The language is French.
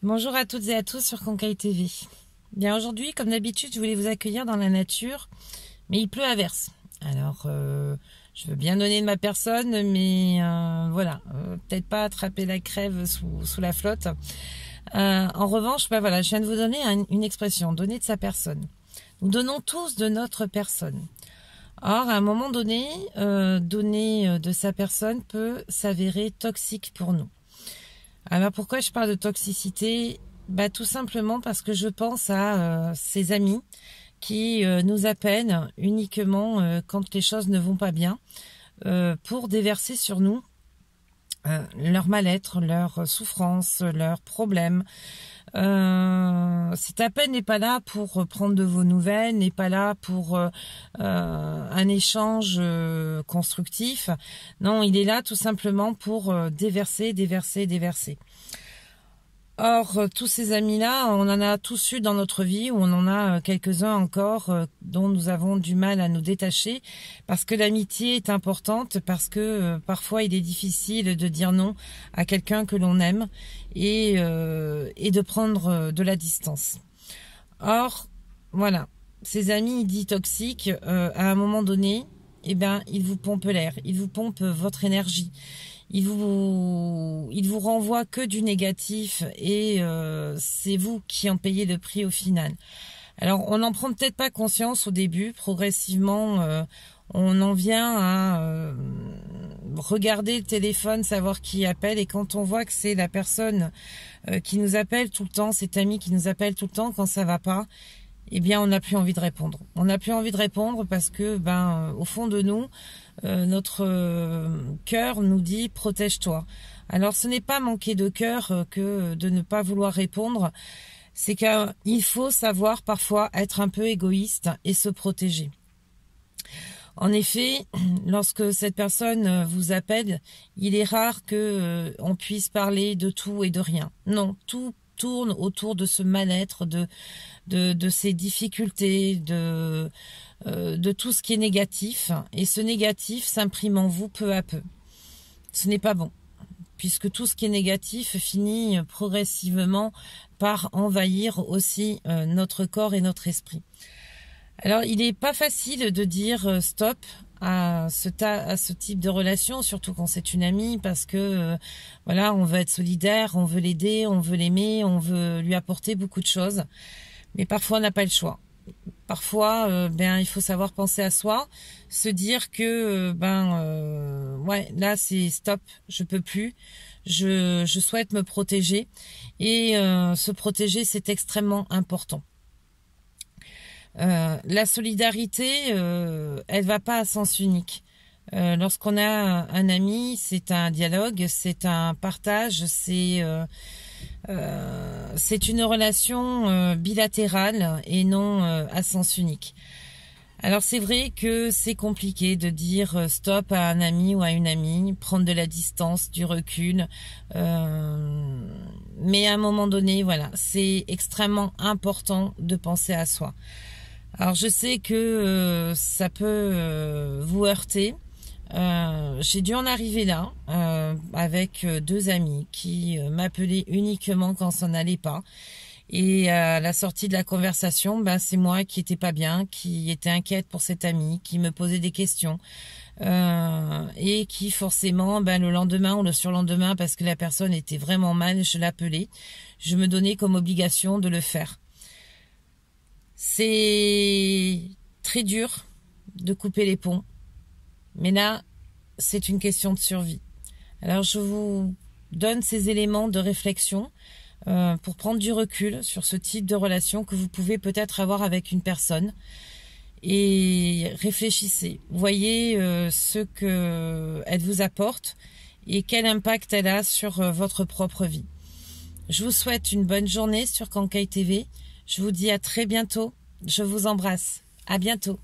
Bonjour à toutes et à tous sur Concaille TV. Bien aujourd'hui, comme d'habitude, je voulais vous accueillir dans la nature, mais il pleut à verse. Alors, je veux bien donner de ma personne, mais voilà, peut-être pas attraper la crève sous la flotte. En revanche, voilà, je viens de vous donner une expression, donner de sa personne. Nous donnons tous de notre personne. Or, à un moment donné, donner de sa personne peut s'avérer toxique pour nous. Alors pourquoi je parle de toxicité? Tout simplement parce que je pense à ces amis qui nous appellent uniquement quand les choses ne vont pas bien pour déverser sur nous leur mal-être, leur souffrance, leurs problèmes. Cet appel n'est pas là pour prendre de vos nouvelles, n'est pas là pour un échange constructif. Non, il est là tout simplement pour déverser. Or, tous ces amis-là, on en a tous eu dans notre vie, ou on en a quelques-uns encore dont nous avons du mal à nous détacher, parce que l'amitié est importante, parce que parfois il est difficile de dire non à quelqu'un que l'on aime et de prendre de la distance. Or, voilà, ces amis dits toxiques, à un moment donné, ils vous pompent l'air, ils vous pompent votre énergie. Il vous renvoie que du négatif et c'est vous qui en payez le prix au final. Alors, on n'en prend peut-être pas conscience au début. Progressivement, on en vient à regarder le téléphone, savoir qui appelle. Et quand on voit que c'est la personne qui nous appelle tout le temps, cet ami qui nous appelle tout le temps quand ça va pas, on n'a plus envie de répondre. On n'a plus envie de répondre parce que, au fond de nous, notre cœur nous dit « protège-toi ». Alors, ce n'est pas manquer de cœur que de ne pas vouloir répondre. C'est qu'il faut savoir parfois être un peu égoïste et se protéger. En effet, lorsque cette personne vous appelle, il est rare que on puisse parler de tout et de rien. Non, tout tourne autour de ce mal-être, de ces difficultés, de tout ce qui est négatif. Et ce négatif s'imprime en vous peu à peu. Ce n'est pas bon, puisque tout ce qui est négatif finit progressivement par envahir aussi notre corps et notre esprit. Alors, il n'est pas facile de dire stop à ce type de relation, surtout quand c'est une amie, parce que voilà, on veut être solidaire, on veut l'aider, on veut l'aimer, on veut lui apporter beaucoup de choses, mais parfois on n'a pas le choix. Parfois, il faut savoir penser à soi, se dire que ouais, là c'est stop, je peux plus, je souhaite me protéger et se protéger, c'est extrêmement important. La solidarité, elle va pas à sens unique. Lorsqu'on a un ami, c'est un dialogue, c'est un partage, c'est une relation bilatérale et non à sens unique. Alors c'est vrai que c'est compliqué de dire stop à un ami ou à une amie, prendre de la distance, du recul, mais à un moment donné, voilà, c'est extrêmement important de penser à soi. Alors je sais que ça peut vous heurter. J'ai dû en arriver là avec deux amis qui m'appelaient uniquement quand ça n'allait pas. Et à la sortie de la conversation, c'est moi qui étais pas bien, qui était inquiète pour cet ami, qui me posait des questions et qui forcément, le lendemain ou le surlendemain, parce que la personne était vraiment mal, je l'appelais, je me donnais comme obligation de le faire. C'est très dur de couper les ponts, mais là, c'est une question de survie. Alors, je vous donne ces éléments de réflexion pour prendre du recul sur ce type de relation que vous pouvez peut-être avoir avec une personne. Et réfléchissez, voyez ce qu'elle vous apporte et quel impact elle a sur votre propre vie. Je vous souhaite une bonne journée sur Concaille TV. Je vous dis à très bientôt. Je vous embrasse. À bientôt.